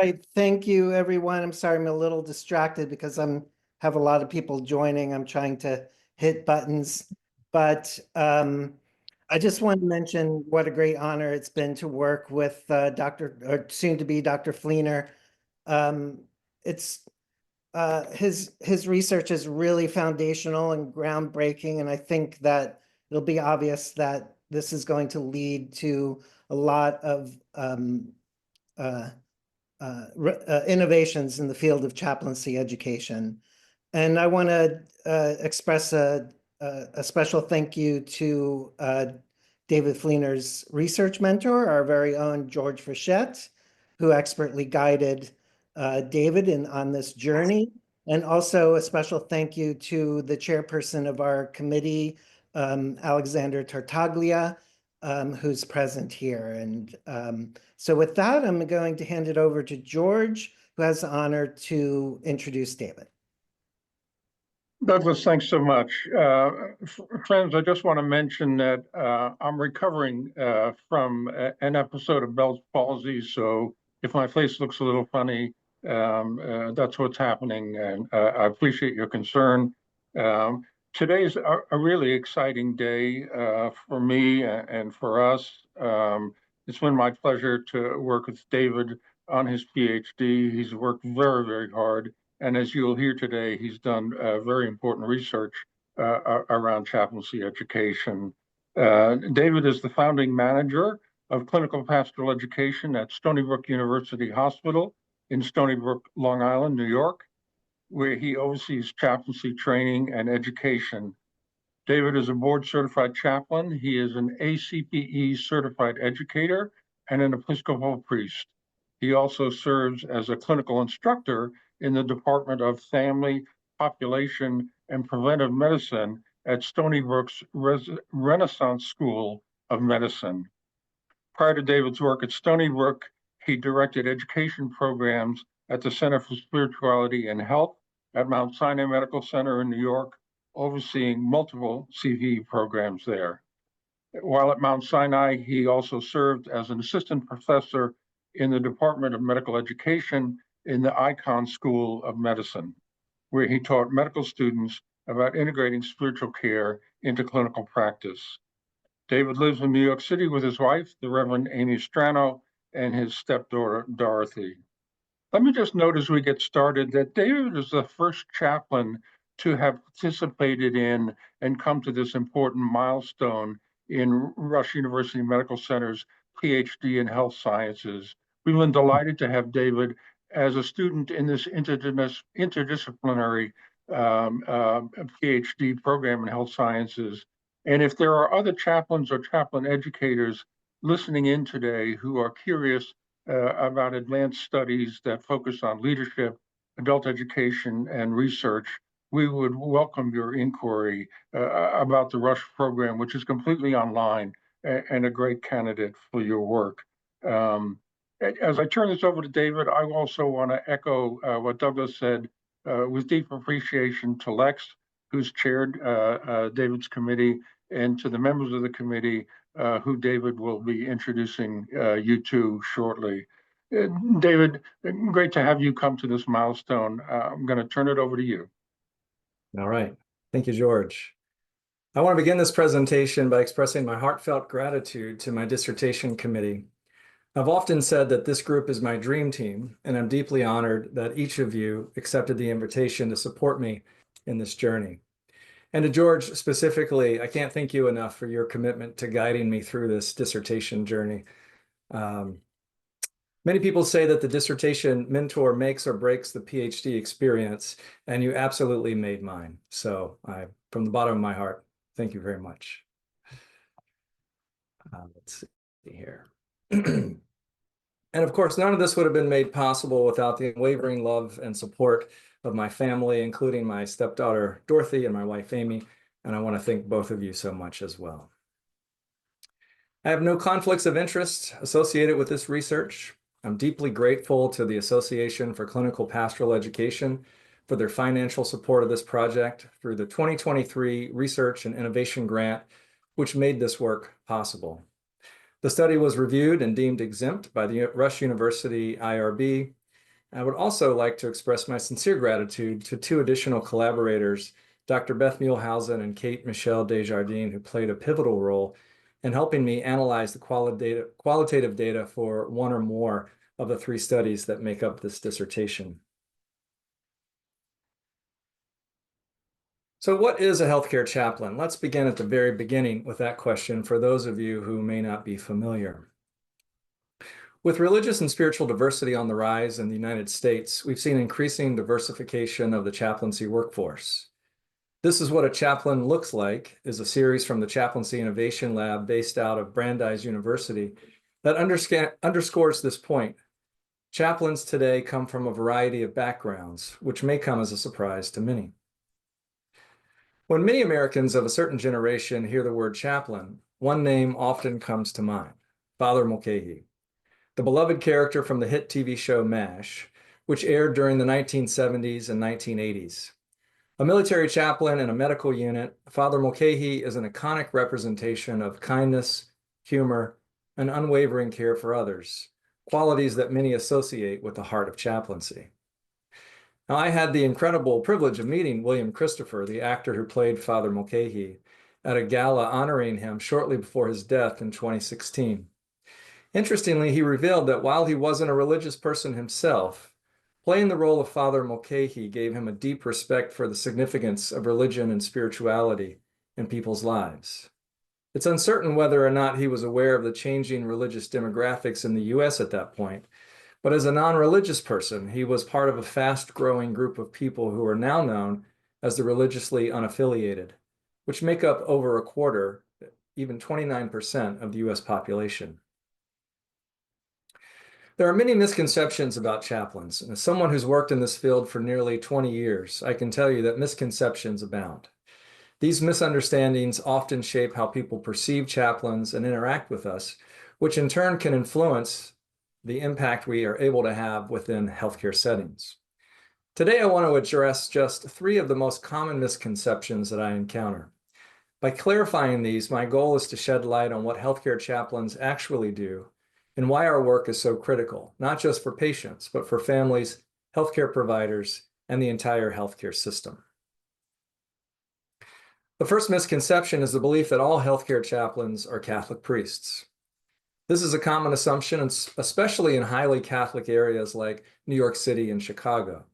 right, thank you, everyone. I'm sorry, I'm a little distracted because have a lot of people joining. I'm trying to hit buttons, but I just want to mention what a great honor it's been to work with Dr. or soon to be Dr. Fleener. It's his research is really foundational and groundbreaking, and I think that it'll be obvious that this is going to lead to a lot of uh, innovations in the field of chaplaincy education. And I want to express a special thank you to David Fleener's research mentor, our very own George Frechette, who expertly guided David on this journey. And also a special thank you to the chairperson of our committee, Alexander Tartaglia, who's present here. And so with that, I'm going to hand it over to George, who has the honor to introduce David. Douglas, thanks so much. Friends, I just want to mention that I'm recovering from an episode of Bell's palsy, so if my face looks a little funny, that's what's happening, and I appreciate your concern. Today's a really exciting day for me and for us. It's been my pleasure to work with David on his PhD. He's worked very, very hard. And as you'll hear today, he's done very important research around chaplaincy education. David is the founding manager of Clinical Pastoral Education at Stony Brook University Hospital in Stony Brook, Long Island, New York, where he oversees chaplaincy training and education. David is a board certified chaplain. He is an ACPE certified educator and an Episcopal priest. He also serves as a clinical instructor in the Department of Family, Population, and Preventive Medicine at Stony Brook's Renaissance School of Medicine. Prior to David's work at Stony Brook, he directed education programs at the Center for Spirituality and Health at Mount Sinai Medical Center in New York, overseeing multiple CV programs there. While at Mount Sinai, he also served as an assistant professor in the Department of Medical Education in the Icahn School of Medicine, where he taught medical students about integrating spiritual care into clinical practice. David lives in New York City with his wife, the Reverend Amy Strano, and his stepdaughter, Dorothy. Let me just note as we get started that David is the first chaplain to have participated in and come to this important milestone in Rush University Medical Center's PhD in Health Sciences. We've been delighted to have David as a student in this interdisciplinary PhD program in health sciences. And if there are other chaplains or chaplain educators listening in today who are curious about advanced studies that focus on leadership, adult education, and research, we would welcome your inquiry about the Rush program, which is completely online and a great candidate for your work. As I turn this over to David, I also want to echo what Douglas said with deep appreciation to Lex, who's chaired David's committee, and to the members of the committee who David will be introducing you to shortly. David, great to have you come to this milestone. I'm going to turn it over to you. All right. Thank you, George. I want to begin this presentation by expressing my heartfelt gratitude to my dissertation committee. I've often said that this group is my dream team, and I'm deeply honored that each of you accepted the invitation to support me in this journey. And to George specifically, I can't thank you enough for your commitment to guiding me through this dissertation journey. Many people say that the dissertation mentor makes or breaks the PhD experience, and you absolutely made mine. So from the bottom of my heart, thank you very much. Let's see here. And of course, none of this would have been made possible without the unwavering love and support of my family, including my stepdaughter, Dorothy, and my wife, Amy. And I want to thank both of you so much as well. I have no conflicts of interest associated with this research. I'm deeply grateful to the Association for Clinical Pastoral Education for their financial support of this project through the 2023 Research and Innovation Grant, which made this work possible. The study was reviewed and deemed exempt by the Rush University IRB, I would also like to express my sincere gratitude to two additional collaborators, Dr. Beth Muehlhausen and Kate Michelle Desjardins, who played a pivotal role in helping me analyze the qualitative data for one or more of the three studies that make up this dissertation. So what is a healthcare chaplain? Let's begin at the very beginning with that question for those of you who may not be familiar. With religious and spiritual diversity on the rise in the United States, we've seen increasing diversification of the chaplaincy workforce. This is what a chaplain looks like, is a series from the Chaplaincy Innovation Lab based out of Brandeis University that underscores this point. Chaplains today come from a variety of backgrounds, which may come as a surprise to many. When many Americans of a certain generation hear the word chaplain, one name often comes to mind, Father Mulcahy, the beloved character from the hit TV show MASH, which aired during the 1970s and 1980s. A military chaplain in a medical unit, Father Mulcahy is an iconic representation of kindness, humor, and unwavering care for others, qualities that many associate with the heart of chaplaincy. Now, I had the incredible privilege of meeting William Christopher, the actor who played Father Mulcahy, at a gala honoring him shortly before his death in 2016. Interestingly, he revealed that while he wasn't a religious person himself, playing the role of Father Mulcahy gave him a deep respect for the significance of religion and spirituality in people's lives. It's uncertain whether or not he was aware of the changing religious demographics in the US at that point, but as a non-religious person, he was part of a fast-growing group of people who are now known as the religiously unaffiliated, which make up over a quarter, even 29% of the US population. There are many misconceptions about chaplains, and as someone who's worked in this field for nearly 20 years, I can tell you that misconceptions abound. These misunderstandings often shape how people perceive chaplains and interact with us, which in turn can influence the impact we are able to have within healthcare settings. Today, I want to address just three of the most common misconceptions that I encounter. By clarifying these, my goal is to shed light on what healthcare chaplains actually do and why our work is so critical, not just for patients, but for families, healthcare providers, and the entire healthcare system. The first misconception is the belief that all healthcare chaplains are Catholic priests. This is a common assumption, especially in highly Catholic areas like New York City and Chicago.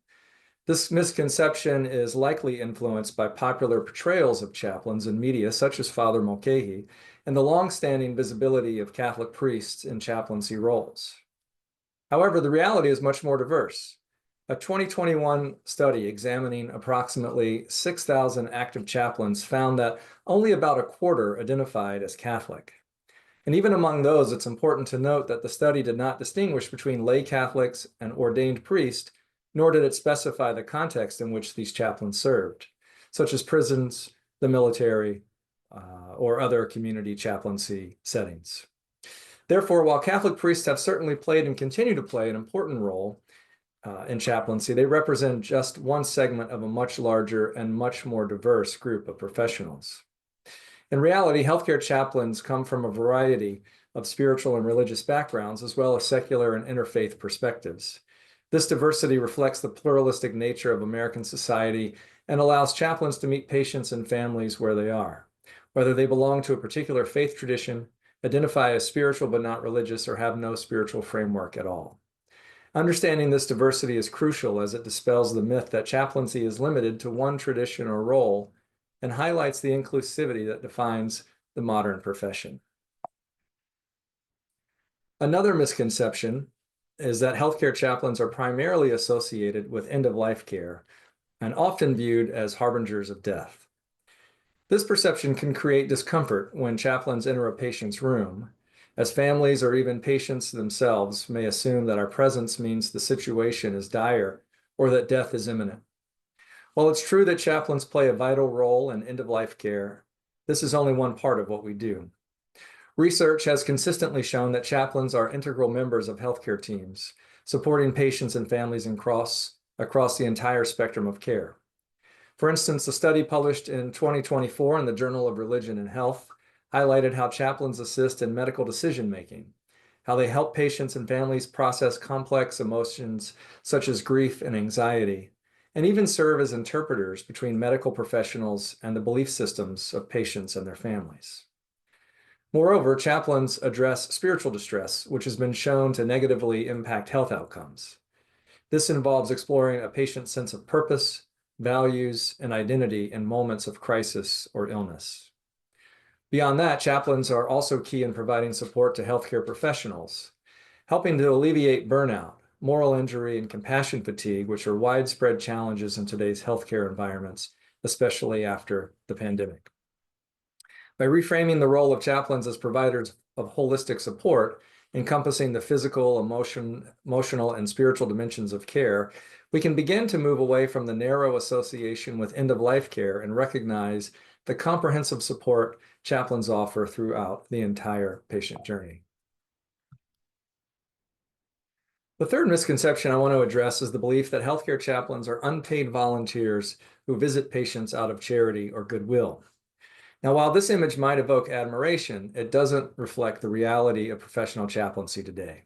This misconception is likely influenced by popular portrayals of chaplains in media, such as Father Mulcahy, and the long-standing visibility of Catholic priests in chaplaincy roles. However, the reality is much more diverse. A 2021 study examining approximately 6,000 active chaplains found that only about a quarter identified as Catholic. And even among those, it's important to note that the study did not distinguish between lay Catholics and ordained priests, nor did it specify the context in which these chaplains served, such as prisons, the military, or other community chaplaincy settings. Therefore, while Catholic priests have certainly played and continue to play an important role in chaplaincy, they represent just one segment of a much larger and much more diverse group of professionals. In reality, healthcare chaplains come from a variety of spiritual and religious backgrounds, as well as secular and interfaith perspectives. This diversity reflects the pluralistic nature of American society and allows chaplains to meet patients and families where they are, whether they belong to a particular faith tradition, identify as spiritual but not religious, or have no spiritual framework at all. Understanding this diversity is crucial as it dispels the myth that chaplaincy is limited to one tradition or role and highlights the inclusivity that defines the modern profession. Another misconception is that healthcare chaplains are primarily associated with end-of-life care and often viewed as harbingers of death. This perception can create discomfort when chaplains enter a patient's room, as families or even patients themselves may assume that our presence means the situation is dire or that death is imminent. While it's true that chaplains play a vital role in end-of-life care, this is only one part of what we do. Research has consistently shown that chaplains are integral members of healthcare teams, supporting patients and families across the entire spectrum of care. For instance, a study published in 2024 in the Journal of Religion and Health highlighted how chaplains assist in medical decision-making, how they help patients and families process complex emotions such as grief and anxiety, and even serve as interpreters between medical professionals and the belief systems of patients and their families. Moreover, chaplains address spiritual distress, which has been shown to negatively impact health outcomes. This involves exploring a patient's sense of purpose, values, and identity in moments of crisis or illness. Beyond that, chaplains are also key in providing support to healthcare professionals, helping to alleviate burnout, moral injury, and compassion fatigue, which are widespread challenges in today's healthcare environments, especially after the pandemic. By reframing the role of chaplains as providers of holistic support, encompassing the physical, emotional, and spiritual dimensions of care, we can begin to move away from the narrow association with end-of-life care and recognize the comprehensive support chaplains offer throughout the entire patient journey. The third misconception I want to address is the belief that healthcare chaplains are unpaid volunteers who visit patients out of charity or goodwill. Now, while this image might evoke admiration, it doesn't reflect the reality of professional chaplaincy today.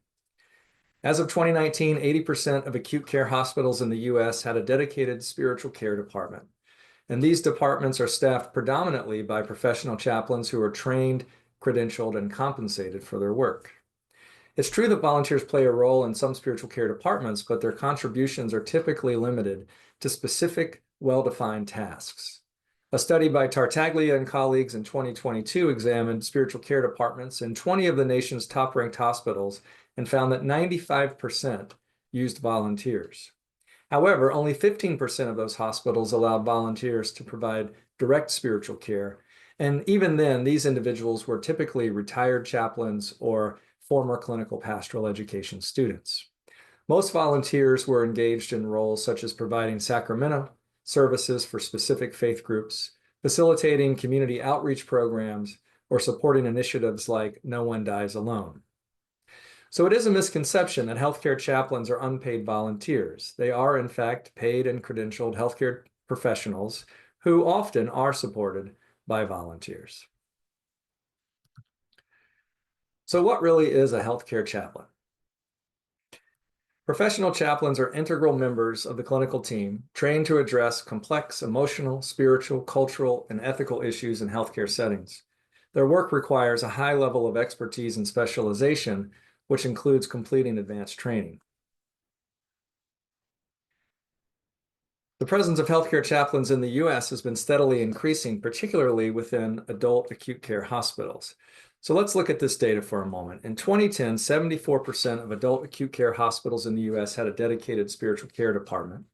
As of 2019, 80% of acute care hospitals in the US had a dedicated spiritual care department. And these departments are staffed predominantly by professional chaplains who are trained, credentialed, and compensated for their work. It's true that volunteers play a role in some spiritual care departments, but their contributions are typically limited to specific, well-defined tasks. A study by Tartaglia and colleagues in 2022 examined spiritual care departments in 20 of the nation's top-ranked hospitals and found that 95% used volunteers. However, only 15% of those hospitals allowed volunteers to provide direct spiritual care. And even then, these individuals were typically retired chaplains or former clinical pastoral education students. Most volunteers were engaged in roles such as providing sacramental services for specific faith groups, facilitating community outreach programs, or supporting initiatives like No One Dies Alone. So it is a misconception that healthcare chaplains are unpaid volunteers. They are, in fact, paid and credentialed healthcare professionals who often are supported by volunteers. So what really is a healthcare chaplain? Professional chaplains are integral members of the clinical team, trained to address complex emotional, spiritual, cultural, and ethical issues in healthcare settings. Their work requires a high level of expertise and specialization, which includes completing advanced training. The presence of healthcare chaplains in the US has been steadily increasing, particularly within adult acute care hospitals. So let's look at this data for a moment. In 2010, 74% of adult acute care hospitals in the US had a dedicated spiritual care department.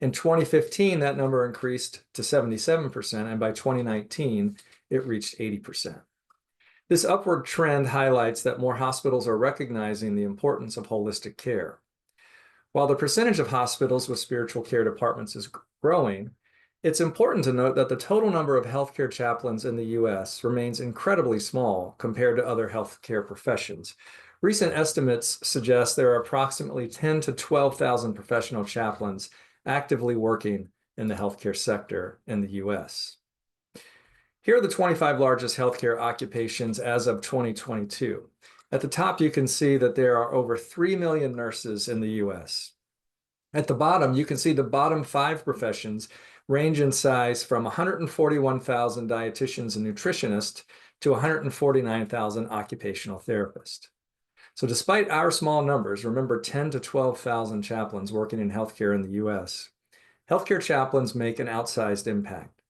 In 2015, that number increased to 77%, and by 2019, it reached 80%. This upward trend highlights that more hospitals are recognizing the importance of holistic care. While the percentage of hospitals with spiritual care departments is growing, it's important to note that the total number of healthcare chaplains in the US remains incredibly small compared to other healthcare professions. Recent estimates suggest there are approximately 10,000 to 12,000 professional chaplains actively working in the healthcare sector in the US. Here are the 25 largest healthcare occupations as of 2022. At the top, you can see that there are over 3 million nurses in the US. At the bottom, you can see the bottom 5 professions range in size from 141,000 dietitians and nutritionists to 149,000 occupational therapists. So despite our small numbers, remember 10,000 to 12,000 chaplains working in healthcare in the US, healthcare chaplains make an outsized impact.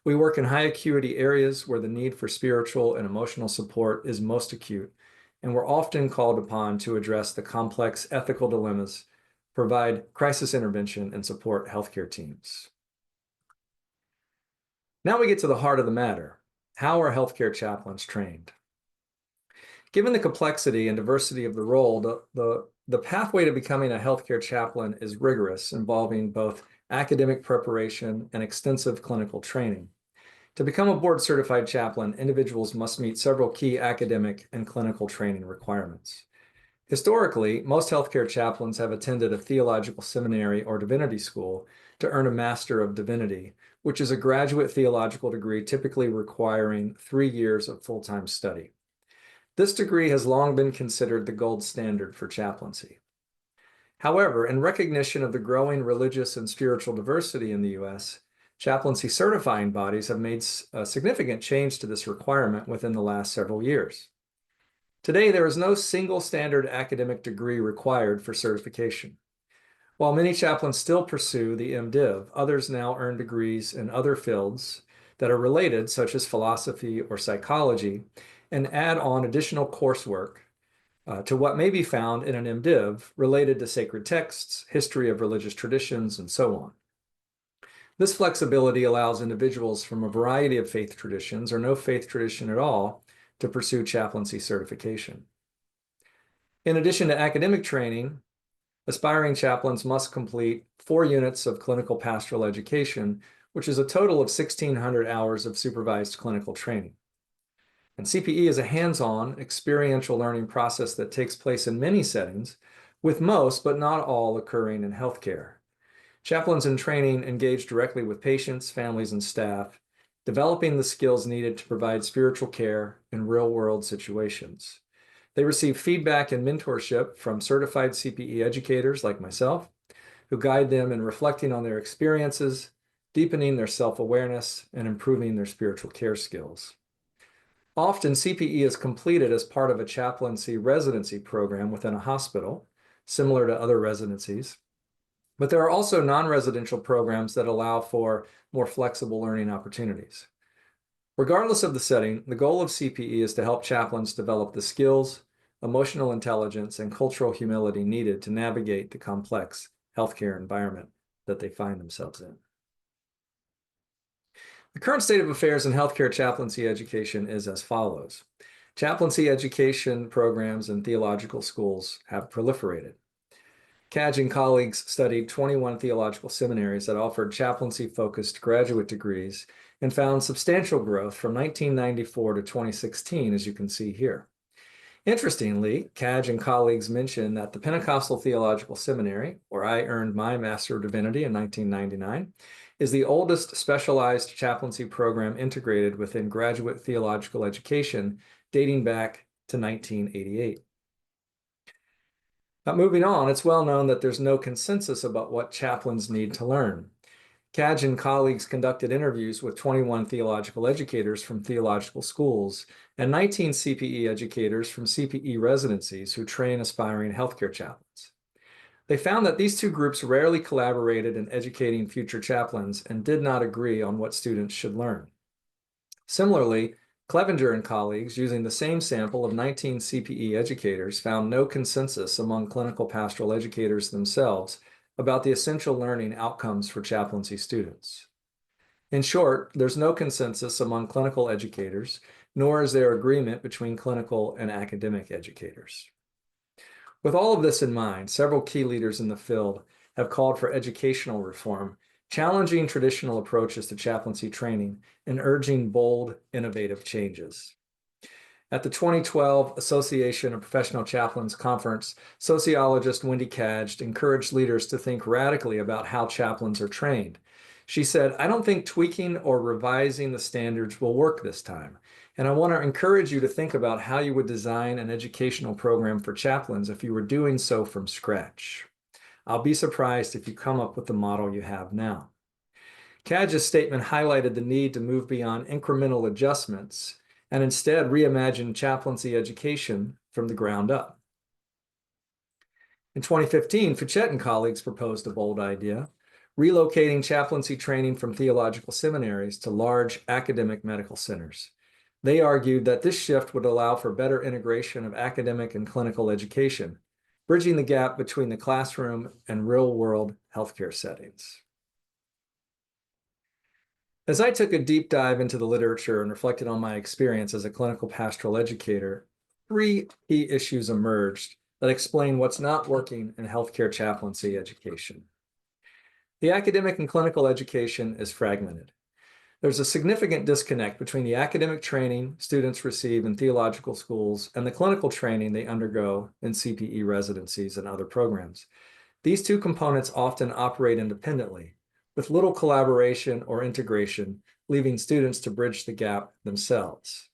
We work in high acuity areas where the need for spiritual and emotional support is most acute, and we're often called upon to address the complex ethical dilemmas, provide crisis intervention, and support healthcare teams. Now we get to the heart of the matter. How are healthcare chaplains trained? Given the complexity and diversity of the role, the pathway to becoming a healthcare chaplain is rigorous, involving both academic preparation and extensive clinical training. To become a board-certified chaplain, individuals must meet several key academic and clinical training requirements. Historically, most healthcare chaplains have attended a theological seminary or divinity school to earn a Master of Divinity, which is a graduate theological degree typically requiring 3 years of full-time study. This degree has long been considered the gold standard for chaplaincy. However, in recognition of the growing religious and spiritual diversity in the U.S., chaplaincy certifying bodies have made a significant change to this requirement within the last several years. Today, there is no single standard academic degree required for certification. While many chaplains still pursue the MDiv, others now earn degrees in other fields that are related, such as philosophy or psychology, and add on additional coursework to what may be found in an MDiv related to sacred texts, history of religious traditions, and so on. This flexibility allows individuals from a variety of faith traditions or no faith tradition at all to pursue chaplaincy certification. In addition to academic training, aspiring chaplains must complete 4 units of clinical pastoral education, which is a total of 1,600 hours of supervised clinical training. And CPE is a hands-on, experiential learning process that takes place in many settings, with most, but not all, occurring in healthcare. Chaplains in training engage directly with patients, families, and staff, developing the skills needed to provide spiritual care in real-world situations. They receive feedback and mentorship from certified CPE educators like myself, who guide them in reflecting on their experiences, deepening their self-awareness, and improving their spiritual care skills. Often, CPE is completed as part of a chaplaincy residency program within a hospital, similar to other residencies. But there are also non-residential programs that allow for more flexible learning opportunities. Regardless of the setting, the goal of CPE is to help chaplains develop the skills, emotional intelligence, and cultural humility needed to navigate the complex healthcare environment that they find themselves in. The current state of affairs in healthcare chaplaincy education is as follows. Chaplaincy education programs in theological schools have proliferated. Cadge and colleagues studied 21 theological seminaries that offered chaplaincy-focused graduate degrees and found substantial growth from 1994 to 2016, as you can see here. Interestingly, Cadge and colleagues mentioned that the Pentecostal Theological Seminary, where I earned my Master of Divinity in 1999, is the oldest specialized chaplaincy program integrated within graduate theological education, dating back to 1988. Now, moving on, it's well known that there's no consensus about what chaplains need to learn. Cadge and colleagues conducted interviews with 21 theological educators from theological schools and 19 CPE educators from CPE residencies who train aspiring healthcare chaplains. They found that these two groups rarely collaborated in educating future chaplains and did not agree on what students should learn. Similarly, Clevenger and colleagues, using the same sample of 19 CPE educators, found no consensus among clinical pastoral educators themselves about the essential learning outcomes for chaplaincy students. In short, there's no consensus among clinical educators, nor is there agreement between clinical and academic educators. With all of this in mind, several key leaders in the field have called for educational reform, challenging traditional approaches to chaplaincy training and urging bold, innovative changes. At the 2012 Association of Professional Chaplains Conference, sociologist Wendy Cadge encouraged leaders to think radically about how chaplains are trained. She said, "I don't think tweaking or revising the standards will work this time, and I want to encourage you to think about how you would design an educational program for chaplains if you were doing so from scratch. I'll be surprised if you come up with the model you have now." Cadge's statement highlighted the need to move beyond incremental adjustments and instead reimagine chaplaincy education from the ground up. In 2015, Fichette and colleagues proposed a bold idea, relocating chaplaincy training from theological seminaries to large academic medical centers. They argued that this shift would allow for better integration of academic and clinical education, bridging the gap between the classroom and real-world healthcare settings. As I took a deep dive into the literature and reflected on my experience as a clinical pastoral educator, 3 key issues emerged that explain what's not working in healthcare chaplaincy education. The academic and clinical education is fragmented. There's a significant disconnect between the academic training students receive in theological schools and the clinical training they undergo in CPE residencies and other programs. These two components often operate independently, with little collaboration or integration, leaving students to bridge the gap themselves.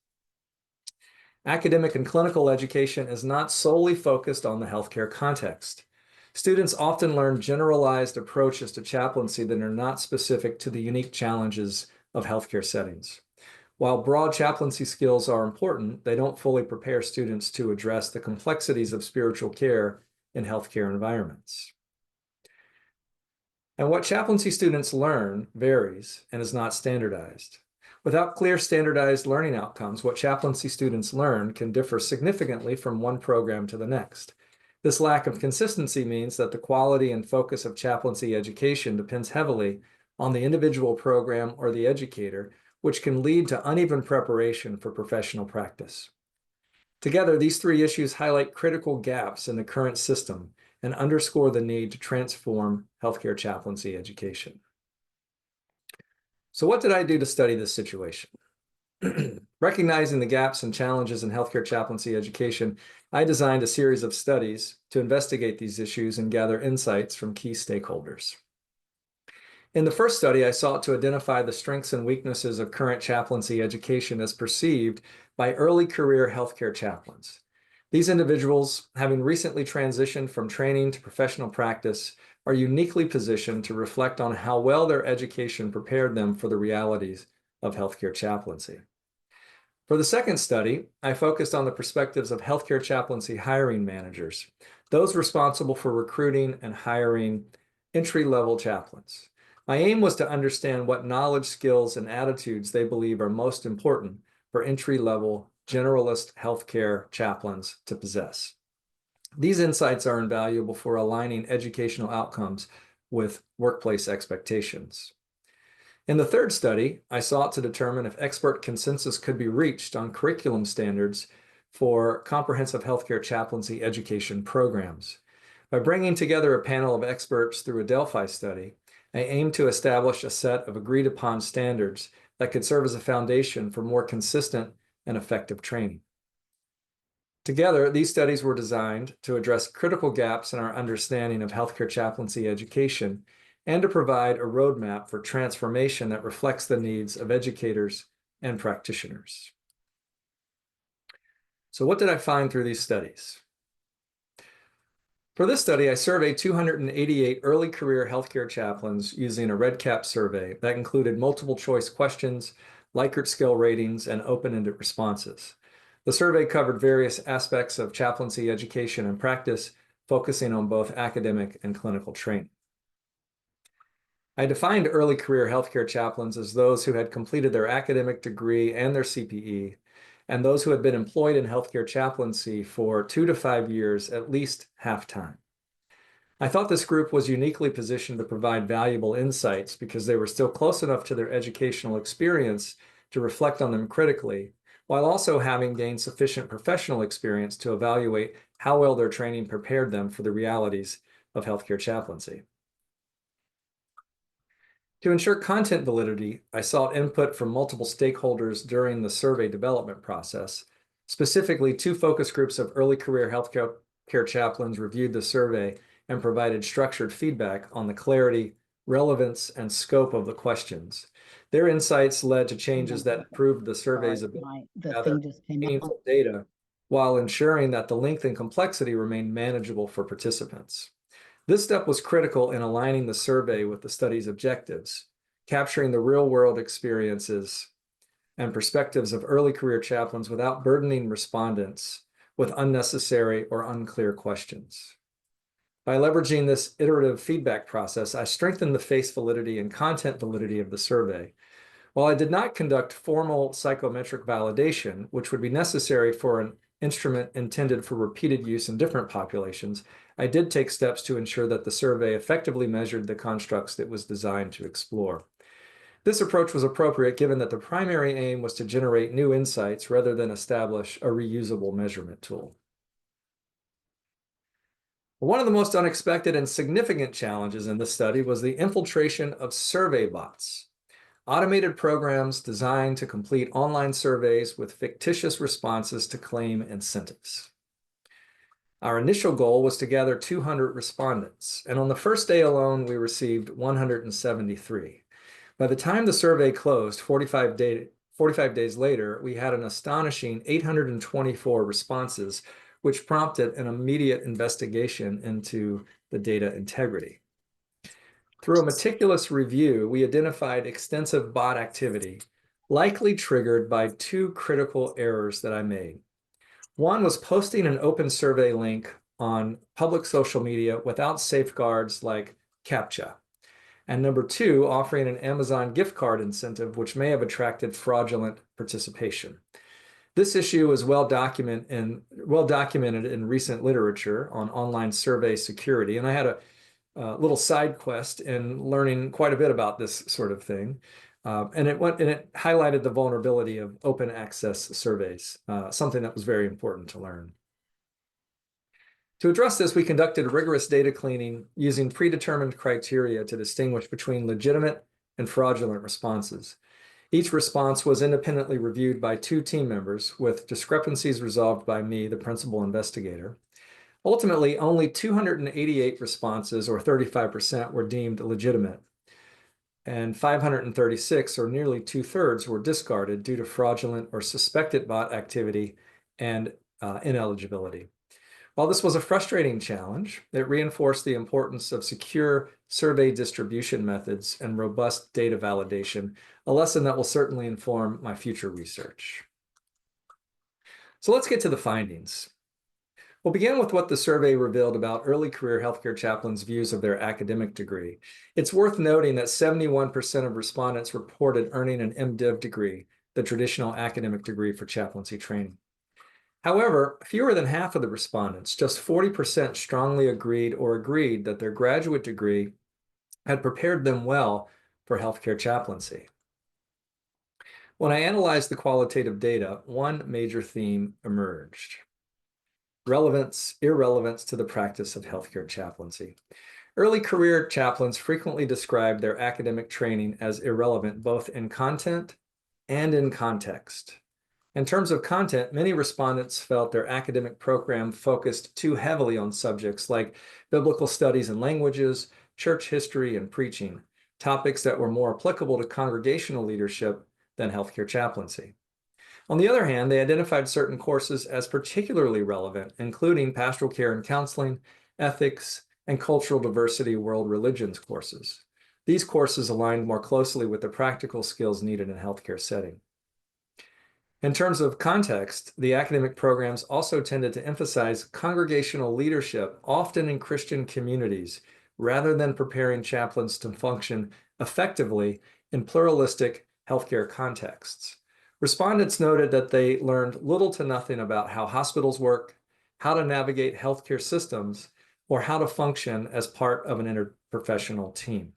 Academic and clinical education is not solely focused on the healthcare context. Students often learn generalized approaches to chaplaincy that are not specific to the unique challenges of healthcare settings. While broad chaplaincy skills are important, they don't fully prepare students to address the complexities of spiritual care in healthcare environments. And what chaplaincy students learn varies and is not standardized. Without clear standardized learning outcomes, what chaplaincy students learn can differ significantly from one program to the next. This lack of consistency means that the quality and focus of chaplaincy education depends heavily on the individual program or the educator, which can lead to uneven preparation for professional practice. Together, these three issues highlight critical gaps in the current system and underscore the need to transform healthcare chaplaincy education. So what did I do to study this situation? Recognizing the gaps and challenges in healthcare chaplaincy education, I designed a series of studies to investigate these issues and gather insights from key stakeholders. In the first study, I sought to identify the strengths and weaknesses of current chaplaincy education as perceived by early career healthcare chaplains. These individuals, having recently transitioned from training to professional practice, are uniquely positioned to reflect on how well their education prepared them for the realities of healthcare chaplaincy. For the second study, I focused on the perspectives of healthcare chaplaincy hiring managers, those responsible for recruiting and hiring entry-level chaplains. My aim was to understand what knowledge, skills, and attitudes they believe are most important for entry-level generalist healthcare chaplains to possess. These insights are invaluable for aligning educational outcomes with workplace expectations. In the third study, I sought to determine if expert consensus could be reached on curriculum standards for comprehensive healthcare chaplaincy education programs. By bringing together a panel of experts through a Delphi study, I aimed to establish a set of agreed-upon standards that could serve as a foundation for more consistent and effective training. Together, these studies were designed to address critical gaps in our understanding of healthcare chaplaincy education and to provide a roadmap for transformation that reflects the needs of educators and practitioners. So what did I find through these studies? For this study, I surveyed 288 early career healthcare chaplains using a REDCap survey that included multiple choice questions, Likert scale ratings, and open-ended responses. The survey covered various aspects of chaplaincy education and practice, focusing on both academic and clinical training. I defined early career healthcare chaplains as those who had completed their academic degree and their CPE, and those who had been employed in healthcare chaplaincy for 2 to 5 years, at least half-time. I thought this group was uniquely positioned to provide valuable insights because they were still close enough to their educational experience to reflect on them critically, while also having gained sufficient professional experience to evaluate how well their training prepared them for the realities of healthcare chaplaincy. To ensure content validity, I sought input from multiple stakeholders during the survey development process. Specifically, 2 focus groups of early career healthcare chaplains reviewed the survey and provided structured feedback on the clarity, relevance, and scope of the questions. Their insights led to changes that improved the survey's ability to gather meaningful data while ensuring that the length and complexity remained manageable for participants. This step was critical in aligning the survey with the study's objectives, capturing the real-world experiences and perspectives of early career chaplains without burdening respondents with unnecessary or unclear questions. By leveraging this iterative feedback process, I strengthened the face validity and content validity of the survey. While I did not conduct formal psychometric validation, which would be necessary for an instrument intended for repeated use in different populations, I did take steps to ensure that the survey effectively measured the constructs it was designed to explore. This approach was appropriate given that the primary aim was to generate new insights rather than establish a reusable measurement tool. One of the most unexpected and significant challenges in this study was the infiltration of survey bots, automated programs designed to complete online surveys with fictitious responses to claim incentives. Our initial goal was to gather 200 respondents, and on the first day alone, we received 173. By the time the survey closed, 45 45 days later, we had an astonishing 824 responses, which prompted an immediate investigation into the data integrity. Through a meticulous review, we identified extensive bot activity, likely triggered by two critical errors that I made. One was posting an open survey link on public social media without safeguards like CAPTCHA. And number two, offering an Amazon gift card incentive, which may have attracted fraudulent participation. This issue is well documented in recent literature on online survey security. And I had a little side quest in learning quite a bit about this sort of thing. And it highlighted the vulnerability of open access surveys, something that was very important to learn. To address this, we conducted rigorous data cleaning using predetermined criteria to distinguish between legitimate and fraudulent responses. Each response was independently reviewed by two team members, with discrepancies resolved by me, the principal investigator. Ultimately, only 288 responses, or 35%, were deemed legitimate, and 536, or nearly 2/3, were discarded due to fraudulent or suspected bot activity and ineligibility. While this was a frustrating challenge, it reinforced the importance of secure survey distribution methods and robust data validation, a lesson that will certainly inform my future research. So let's get to the findings. We'll begin with what the survey revealed about early career healthcare chaplains' views of their academic degree. It's worth noting that 71% of respondents reported earning an MDiv degree, the traditional academic degree for chaplaincy training. However, fewer than half of the respondents, just 40%, strongly agreed that their graduate degree had prepared them well for healthcare chaplaincy. When I analyzed the qualitative data, one major theme emerged: irrelevance to the practice of healthcare chaplaincy. Early career chaplains frequently described their academic training as irrelevant, both in content and in context. In terms of content, many respondents felt their academic program focused too heavily on subjects like biblical studies and languages, church history, and preaching, topics that were more applicable to congregational leadership than healthcare chaplaincy. On the other hand, they identified certain courses as particularly relevant, including pastoral care and counseling, ethics, and cultural diversity world religions courses. These courses aligned more closely with the practical skills needed in a healthcare setting. In terms of context, the academic programs also tended to emphasize congregational leadership, often in Christian communities, rather than preparing chaplains to function effectively in pluralistic healthcare contexts. Respondents noted that they learned little to nothing about how hospitals work, how to navigate healthcare systems, or how to function as part of an interprofessional team.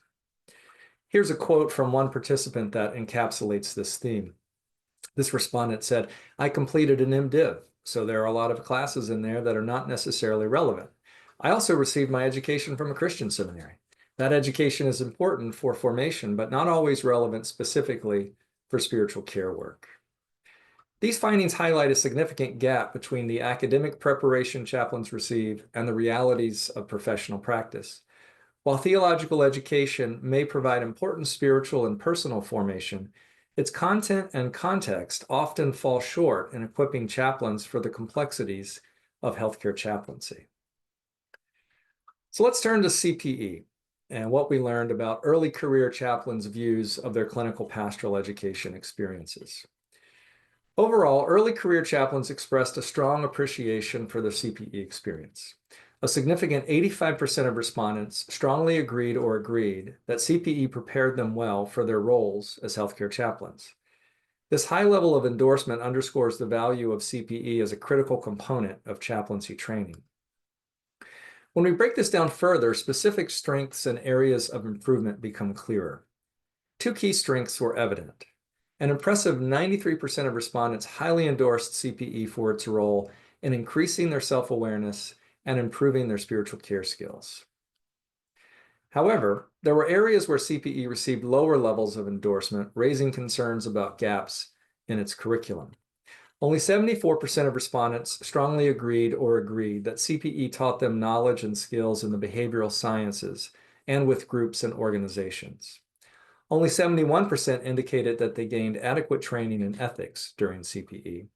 Here's a quote from one participant that encapsulates this theme. This respondent said, "I completed an MDiv, so there are a lot of classes in there that are not necessarily relevant. I also received my education from a Christian seminary. That education is important for formation, but not always relevant specifically for spiritual care work." These findings highlight a significant gap between the academic preparation chaplains receive and the realities of professional practice. While theological education may provide important spiritual and personal formation, its content and context often fall short in equipping chaplains for the complexities of healthcare chaplaincy. So let's turn to CPE and what we learned about early career chaplains' views of their clinical pastoral education experiences. Overall, early career chaplains expressed a strong appreciation for their CPE experience. A significant 85% of respondents strongly agreed that CPE prepared them well for their roles as healthcare chaplains. This high level of endorsement underscores the value of CPE as a critical component of chaplaincy training. When we break this down further, specific strengths and areas of improvement become clearer. Two key strengths were evident. An impressive 93% of respondents highly endorsed CPE for its role in increasing their self-awareness and improving their spiritual care skills. However, there were areas where CPE received lower levels of endorsement, raising concerns about gaps in its curriculum. Only 74% of respondents strongly agreed that CPE taught them knowledge and skills in the behavioral sciences and with groups and organizations. Only 71% indicated that they gained adequate training in ethics during CPE.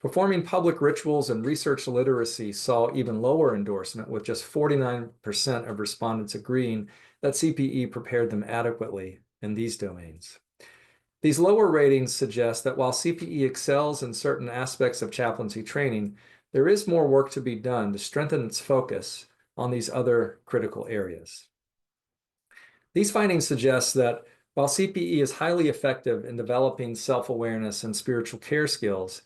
Performing public rituals and research literacy saw even lower endorsement, with just 49% of respondents agreeing that CPE prepared them adequately in these domains. These lower ratings suggest that while CPE excels in certain aspects of chaplaincy training, there is more work to be done to strengthen its focus on these other critical areas. These findings suggest that while CPE is highly effective in developing self-awareness and spiritual care skills,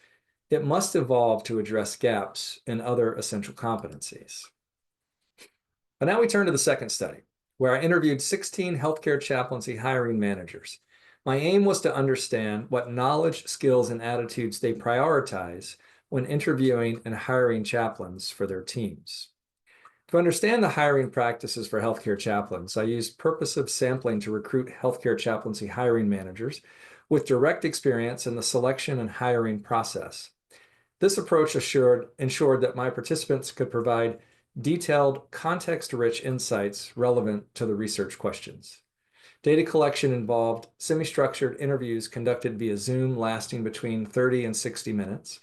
it must evolve to address gaps in other essential competencies. But now we turn to the second study, where I interviewed 16 healthcare chaplaincy hiring managers. My aim was to understand what knowledge, skills, and attitudes they prioritize when interviewing and hiring chaplains for their teams. To understand the hiring practices for healthcare chaplains, I used purposive sampling to recruit healthcare chaplaincy hiring managers with direct experience in the selection and hiring process. This approach ensured that my participants could provide detailed, context-rich insights relevant to the research questions. Data collection involved semi-structured interviews conducted via Zoom lasting between 30 and 60 minutes.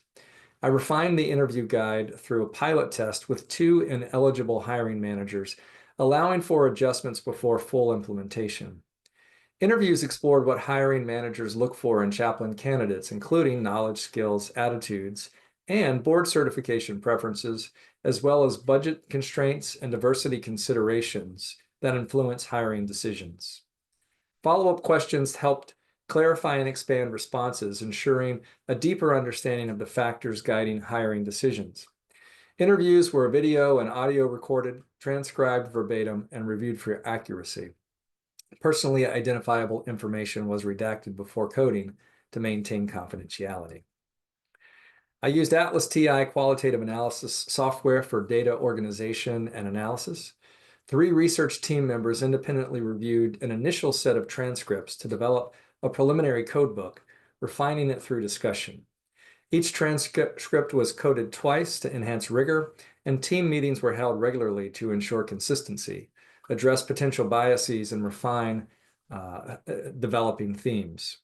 I refined the interview guide through a pilot test with 2 ineligible hiring managers, allowing for adjustments before full implementation. Interviews explored what hiring managers look for in chaplain candidates, including knowledge, skills, attitudes, and board certification preferences, as well as budget constraints and diversity considerations that influence hiring decisions. Follow-up questions helped clarify and expand responses, ensuring a deeper understanding of the factors guiding hiring decisions. Interviews were video and audio recorded, transcribed verbatim, and reviewed for accuracy. Personally identifiable information was redacted before coding to maintain confidentiality. I used Atlas TI qualitative analysis software for data organization and analysis. 3 research team members independently reviewed an initial set of transcripts to develop a preliminary codebook, refining it through discussion. Each transcript was coded twice to enhance rigor, and team meetings were held regularly to ensure consistency, address potential biases, and refine developing themes.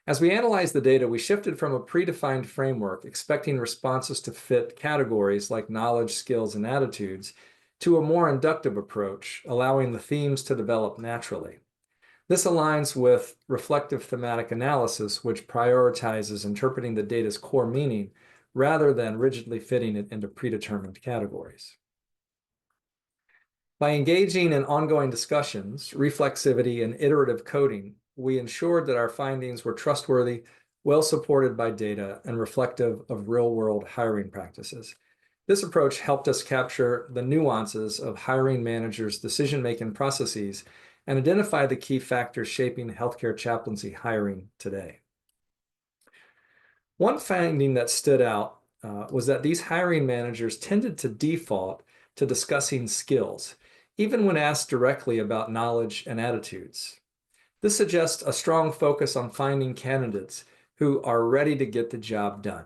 As we analyzed the data, we shifted from a predefined framework, expecting responses to fit categories like knowledge, skills, and attitudes, to a more inductive approach, allowing the themes to develop naturally. This aligns with reflective thematic analysis, which prioritizes interpreting the data's core meaning rather than rigidly fitting it into predetermined categories. By engaging in ongoing discussions, reflexivity, and iterative coding, we ensured that our findings were trustworthy, well supported by data, and reflective of real-world hiring practices. This approach helped us capture the nuances of hiring managers' decision-making processes and identify the key factors shaping healthcare chaplaincy hiring today. One finding that stood out was that these hiring managers tended to default to discussing skills, even when asked directly about knowledge and attitudes. This suggests a strong focus on finding candidates who are ready to get the job done.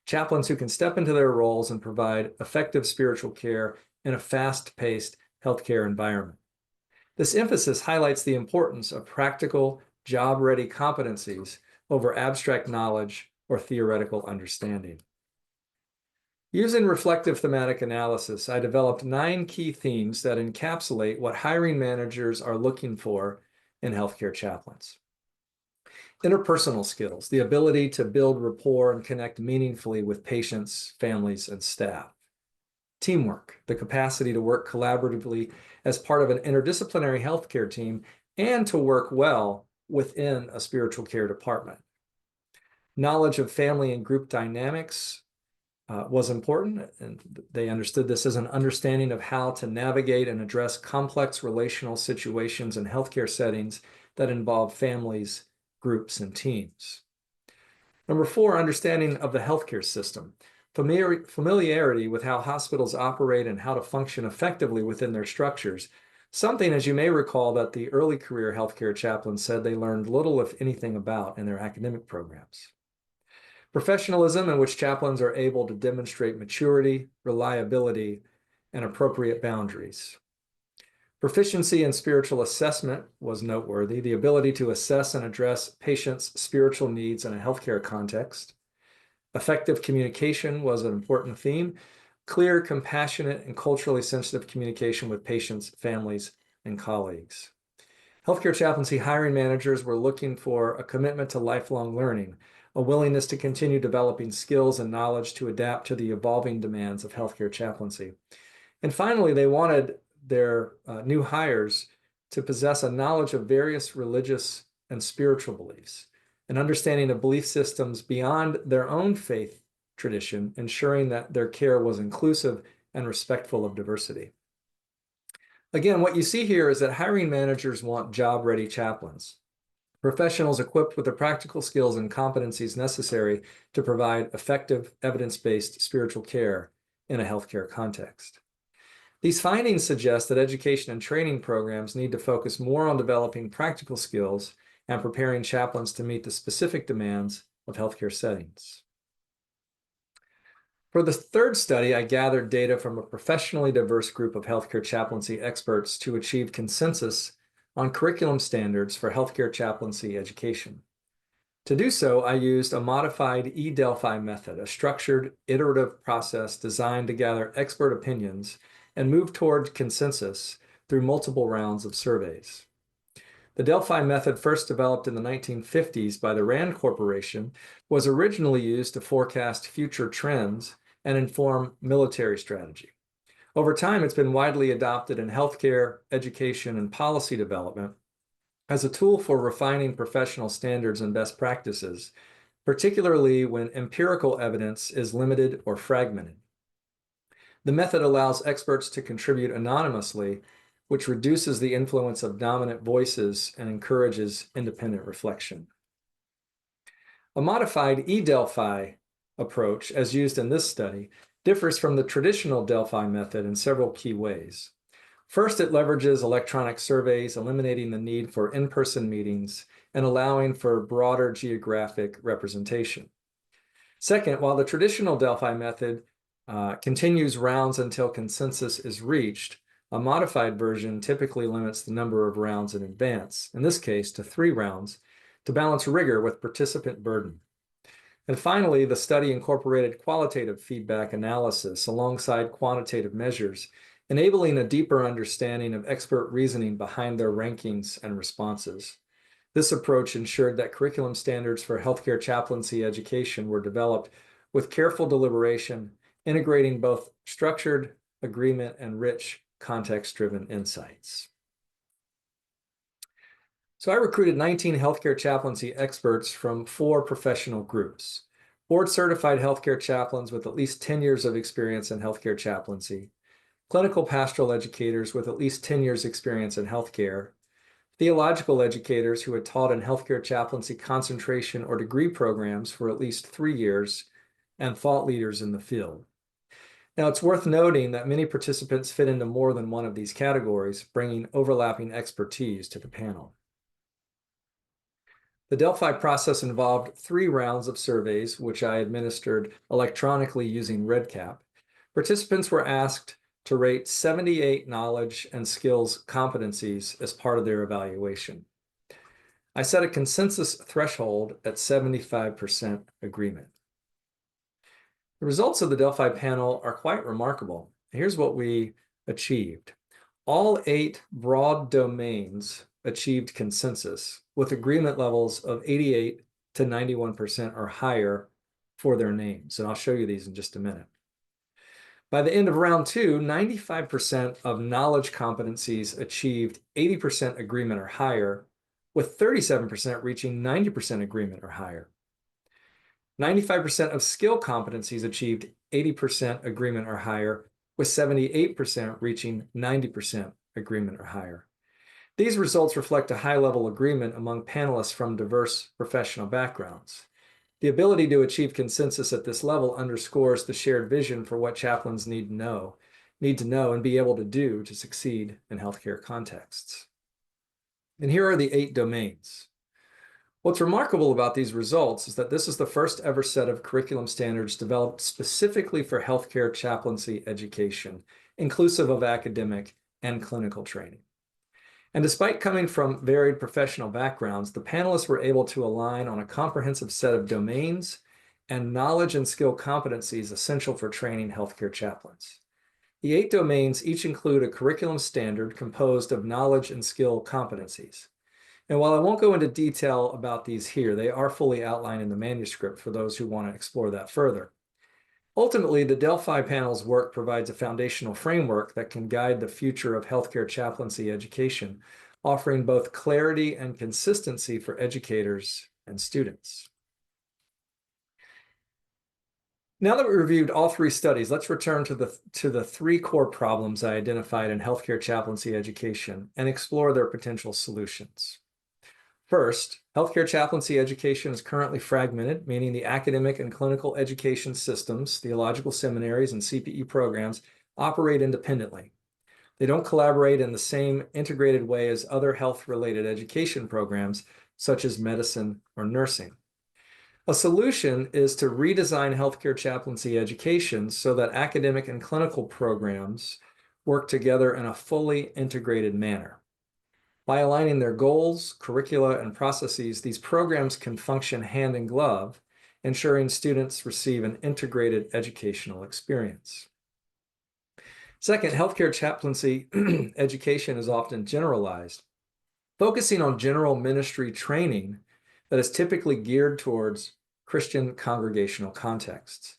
Chaplains who can step into their roles and provide effective spiritual care in a fast-paced healthcare environment. This emphasis highlights the importance of practical, job-ready competencies over abstract knowledge or theoretical understanding. Using reflective thematic analysis, I developed 9 key themes that encapsulate what hiring managers are looking for in healthcare chaplains. Interpersonal skills, the ability to build rapport and connect meaningfully with patients, families, and staff. Teamwork, the capacity to work collaboratively as part of an interdisciplinary healthcare team and to work well within a spiritual care department. Knowledge of family and group dynamics was important, and they understood this as an understanding of how to navigate and address complex relational situations in healthcare settings that involve families, groups, and teams. Number 4, understanding of the healthcare system. Familiarity with how hospitals operate and how to function effectively within their structures. Something, as you may recall, that the early career healthcare chaplains said they learned little, if anything, about in their academic programs. Professionalism, in which chaplains are able to demonstrate maturity, reliability, and appropriate boundaries. Proficiency in spiritual assessment was noteworthy, the ability to assess and address patients' spiritual needs in a healthcare context. Effective communication was an important theme. Clear, compassionate, and culturally sensitive communication with patients, families, and colleagues. Healthcare chaplaincy hiring managers were looking for a commitment to lifelong learning, a willingness to continue developing skills and knowledge to adapt to the evolving demands of healthcare chaplaincy. And finally, they wanted their new hires to possess a knowledge of various religious and spiritual beliefs, an understanding of belief systems beyond their own faith tradition, ensuring that their care was inclusive and respectful of diversity. Again, what you see here is that hiring managers want job-ready chaplains, professionals equipped with the practical skills and competencies necessary to provide effective, evidence-based spiritual care in a healthcare context. These findings suggest that education and training programs need to focus more on developing practical skills and preparing chaplains to meet the specific demands of healthcare settings. For the third study, I gathered data from a professionally diverse group of healthcare chaplaincy experts to achieve consensus on curriculum standards for healthcare chaplaincy education. To do so, I used a modified E-Delphi method, a structured, iterative process designed to gather expert opinions and move toward consensus through multiple rounds of surveys. The Delphi method, first developed in the 1950s by the Rand Corporation, was originally used to forecast future trends and inform military strategy. Over time, it's been widely adopted in healthcare, education, and policy development as a tool for refining professional standards and best practices, particularly when empirical evidence is limited or fragmented. The method allows experts to contribute anonymously, which reduces the influence of dominant voices and encourages independent reflection. A modified E-Delphi approach, as used in this study, differs from the traditional Delphi method in several key ways. First, it leverages electronic surveys, eliminating the need for in-person meetings and allowing for broader geographic representation. Second, while the traditional Delphi method continues rounds until consensus is reached, a modified version typically limits the number of rounds in advance, in this case to 3 rounds, to balance rigor with participant burden. And finally, the study incorporated qualitative feedback analysis alongside quantitative measures, enabling a deeper understanding of expert reasoning behind their rankings and responses. This approach ensured that curriculum standards for healthcare chaplaincy education were developed with careful deliberation, integrating both structured agreement and rich context-driven insights. So I recruited 19 healthcare chaplaincy experts from 4 professional groups: board-certified healthcare chaplains with at least 10 years of experience in healthcare chaplaincy, clinical pastoral educators with at least 10 years experience in healthcare, theological educators who had taught in healthcare chaplaincy concentration or degree programs for at least 3 years, and thought leaders in the field. Now, it's worth noting that many participants fit into more than one of these categories, bringing overlapping expertise to the panel. The Delphi process involved 3 rounds of surveys, which I administered electronically using REDCap. Participants were asked to rate 78 knowledge and skills competencies as part of their evaluation. I set a consensus threshold at 75% agreement. The results of the Delphi panel are quite remarkable. Here's what we achieved. All 8 broad domains achieved consensus with agreement levels of 88 to 91% or higher for their names. And I'll show you these in just a minute. By the end of round 2, 95% of knowledge competencies achieved 80% agreement or higher, with 37% reaching 90% agreement or higher. 95% of skill competencies achieved 80% agreement or higher, with 78% reaching 90% agreement or higher. These results reflect a high-level agreement among panelists from diverse professional backgrounds. The ability to achieve consensus at this level underscores the shared vision for what chaplains need to know and be able to do to succeed in healthcare contexts. And here are the 8 domains. What's remarkable about these results is that this is the first ever set of curriculum standards developed specifically for healthcare chaplaincy education, inclusive of academic and clinical training. And despite coming from varied professional backgrounds, the panelists were able to align on a comprehensive set of domains and knowledge and skill competencies essential for training healthcare chaplains. The 8 domains each include a curriculum standard composed of knowledge and skill competencies. And while I won't go into detail about these here, they are fully outlined in the manuscript for those who want to explore that further. Ultimately, the Delphi panel's work provides a foundational framework that can guide the future of healthcare chaplaincy education, offering both clarity and consistency for educators and students. Now that we reviewed all 3 studies, let's return to the 3 core problems I identified in healthcare chaplaincy education and explore their potential solutions. First, healthcare chaplaincy education is currently fragmented, meaning the academic and clinical education systems, theological seminaries, and CPE programs operate independently. They don't collaborate in the same integrated way as other health-related education programs, such as medicine or nursing. A solution is to redesign healthcare chaplaincy education so that academic and clinical programs work together in a fully integrated manner. By aligning their goals, curricula, and processes, these programs can function hand in glove, ensuring students receive an integrated educational experience. Second, healthcare chaplaincy education is often generalized, focusing on general ministry training that is typically geared towards Christian congregational contexts.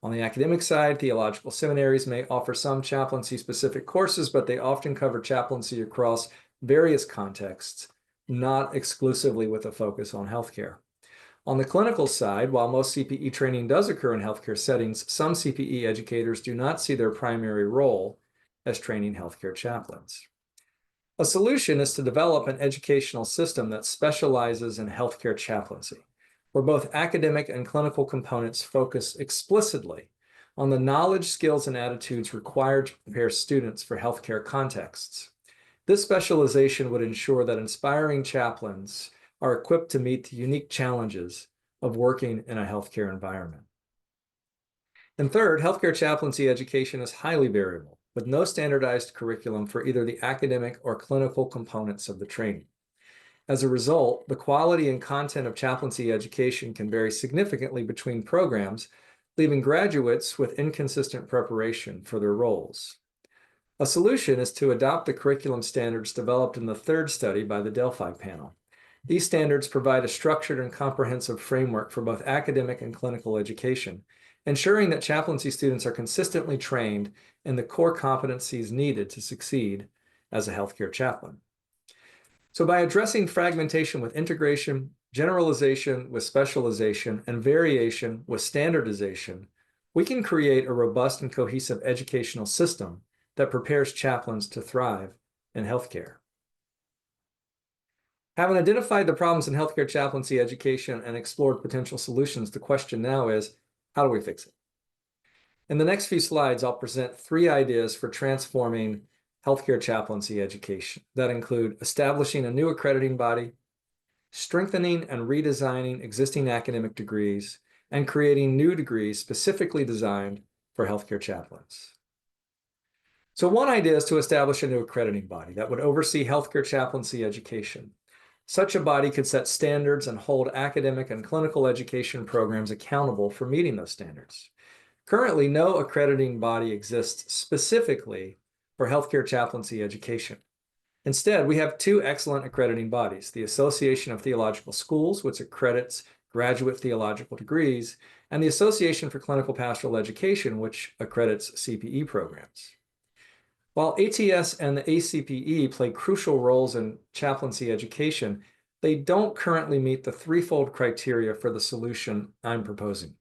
On the academic side, theological seminaries may offer some chaplaincy-specific courses, but they often cover chaplaincy across various contexts, not exclusively with a focus on healthcare. On the clinical side, while most CPE training does occur in healthcare settings, some CPE educators do not see their primary role as training healthcare chaplains. A solution is to develop an educational system that specializes in healthcare chaplaincy, where both academic and clinical components focus explicitly on the knowledge, skills, and attitudes required to prepare students for healthcare contexts. This specialization would ensure that inspiring chaplains are equipped to meet the unique challenges of working in a healthcare environment. And third, healthcare chaplaincy education is highly variable, with no standardized curriculum for either the academic or clinical components of the training. As a result, the quality and content of chaplaincy education can vary significantly between programs, leaving graduates with inconsistent preparation for their roles. A solution is to adopt the curriculum standards developed in the 3rd study by the Delphi panel. These standards provide a structured and comprehensive framework for both academic and clinical education, ensuring that chaplaincy students are consistently trained in the core competencies needed to succeed as a healthcare chaplain. So by addressing fragmentation with integration, generalization with specialization, and variation with standardization, we can create a robust and cohesive educational system that prepares chaplains to thrive in healthcare. Having identified the problems in healthcare chaplaincy education and explored potential solutions, the question now is, how do we fix it? In the next few slides, I'll present 3 ideas for transforming healthcare chaplaincy education that include establishing a new accrediting body, strengthening and redesigning existing academic degrees, and creating new degrees specifically designed for healthcare chaplains. So one idea is to establish a new accrediting body that would oversee healthcare chaplaincy education. Such a body could set standards and hold academic and clinical education programs accountable for meeting those standards. Currently, no accrediting body exists specifically for healthcare chaplaincy education. Instead, we have 2 excellent accrediting bodies, the Association of Theological Schools, which accredits graduate theological degrees, and the Association for Clinical Pastoral Education, which accredits CPE programs. While ATS and the ACPE play crucial roles in chaplaincy education, they don't currently meet the 3-fold criteria for the solution I'm proposing.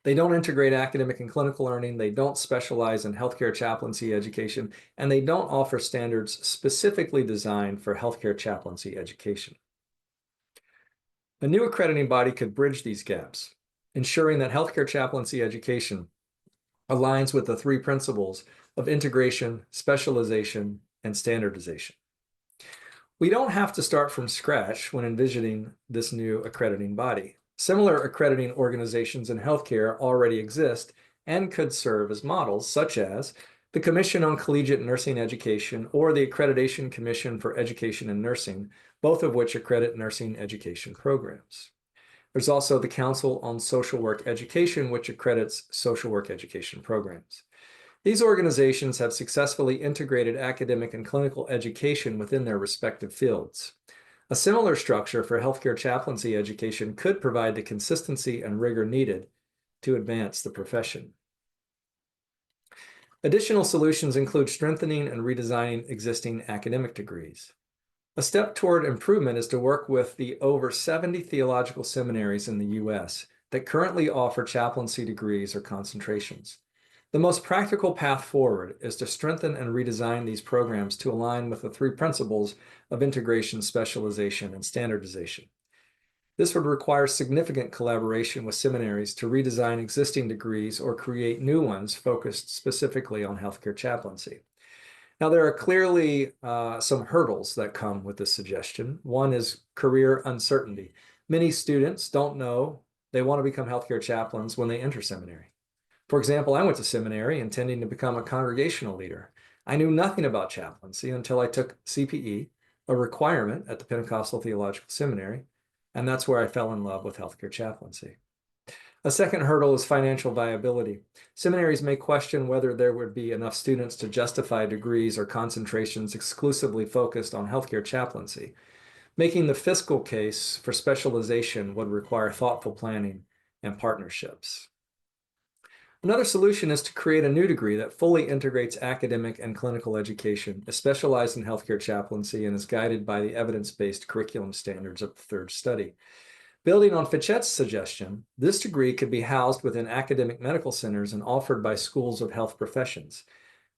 They don't integrate academic and clinical learning, they don't specialize in healthcare chaplaincy education, and they don't offer standards specifically designed for healthcare chaplaincy education. A new accrediting body could bridge these gaps, ensuring that healthcare chaplaincy education aligns with the 3 principles of integration, specialization, and standardization. We don't have to start from scratch when envisioning this new accrediting body. Similar accrediting organizations in healthcare already exist and could serve as models, such as the Commission on Collegiate Nursing Education, or the Accreditation Commission for Education and Nursing, both of which accredit nursing education programs. There's also the Council on Social Work Education, which accredits social work education programs. These organizations have successfully integrated academic and clinical education within their respective fields. A similar structure for healthcare chaplaincy education could provide the consistency and rigor needed to advance the profession. Additional solutions include strengthening and redesigning existing academic degrees. A step toward improvement is to work with the over 70 theological seminaries in the U.S. that currently offer chaplaincy degrees or concentrations. The most practical path forward is to strengthen and redesign these programs to align with the three principles of integration, specialization, and standardization. This would require significant collaboration with seminaries to redesign existing degrees or create new ones focused specifically on healthcare chaplaincy. Now, there are clearly some hurdles that come with this suggestion. One is career uncertainty. Many students don't know they want to become healthcare chaplains when they enter seminary. For example, I went to seminary intending to become a congregational leader. I knew nothing about chaplaincy until I took CPE, a requirement at the Pentecostal Theological Seminary, and that's where I fell in love with healthcare chaplaincy. A second hurdle is financial viability. Seminaries may question whether there would be enough students to justify degrees or concentrations exclusively focused on healthcare chaplaincy. Making the fiscal case for specialization would require thoughtful planning and partnerships. Another solution is to create a new degree that fully integrates academic and clinical education, is specialized in healthcare chaplaincy, and is guided by the evidence-based curriculum standards of the third study. Building on Fichette's suggestion, this degree could be housed within academic medical centers and offered by schools of health professions.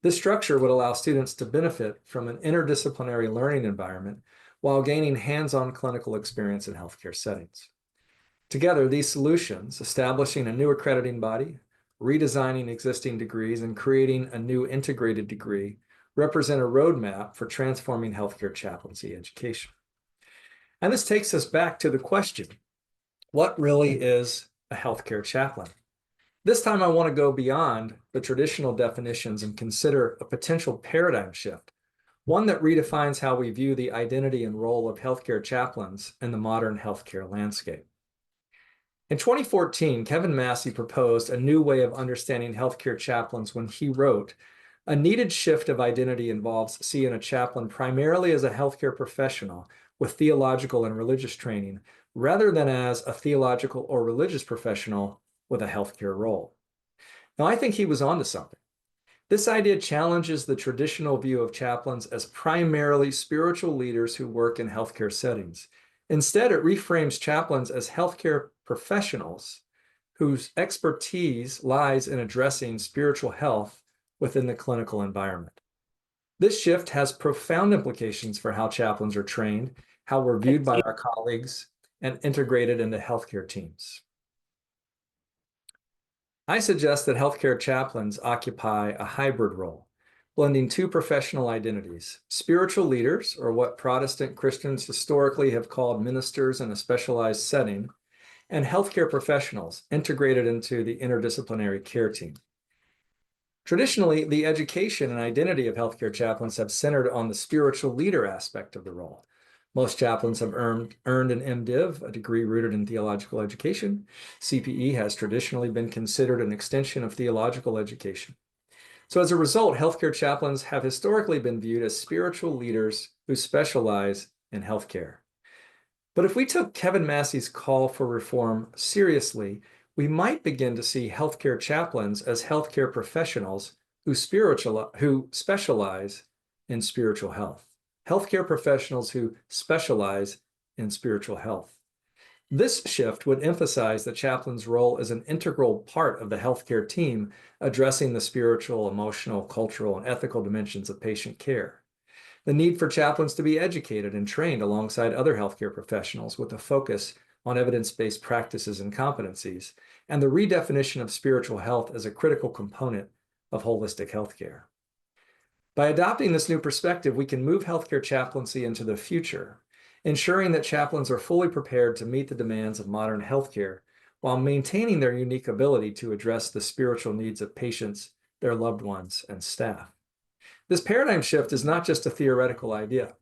This structure would allow students to benefit from an interdisciplinary learning environment while gaining hands-on clinical experience in healthcare settings. Together, these solutions, establishing a new accrediting body, redesigning existing degrees, and creating a new integrated degree, represent a roadmap for transforming healthcare chaplaincy education. And this takes us back to the question, what really is a healthcare chaplain? This time I want to go beyond the traditional definitions and consider a potential paradigm shift, one that redefines how we view the identity and role of healthcare chaplains in the modern healthcare landscape. In 2014, Kevin Massey proposed a new way of understanding healthcare chaplains when he wrote, "A needed shift of identity involves seeing a chaplain primarily as a healthcare professional with theological and religious training, rather than as a theological or religious professional with a healthcare role." Now, I think he was onto something. This idea challenges the traditional view of chaplains as primarily spiritual leaders who work in healthcare settings. Instead, it reframes chaplains as healthcare professionals whose expertise lies in addressing spiritual health within the clinical environment. This shift has profound implications for how chaplains are trained, how we're viewed by our colleagues, and integrated into healthcare teams. I suggest that healthcare chaplains occupy a hybrid role, blending two professional identities: spiritual leaders, or what Protestant Christians historically have called ministers in a specialized setting, and healthcare professionals integrated into the interdisciplinary care team. Traditionally, the education and identity of healthcare chaplains have centered on the spiritual leader aspect of the role. Most chaplains have earned an MDiv, a degree rooted in theological education. CPE has traditionally been considered an extension of theological education. So as a result, healthcare chaplains have historically been viewed as spiritual leaders who specialize in healthcare. But if we took Kevin Massey's call for reform seriously, we might begin to see healthcare chaplains as healthcare professionals who specialize in spiritual health. Healthcare professionals who specialize in spiritual health. This shift would emphasize the chaplain's role as an integral part of the healthcare team, addressing the spiritual, emotional, cultural, and ethical dimensions of patient care. The need for chaplains to be educated and trained alongside other healthcare professionals with a focus on evidence-based practices and competencies, and the redefinition of spiritual health as a critical component of holistic healthcare. By adopting this new perspective, we can move healthcare chaplaincy into the future, ensuring that chaplains are fully prepared to meet the demands of modern healthcare while maintaining their unique ability to address the spiritual needs of patients their loved ones, and staff. This paradigm shift is not just a theoretical idea.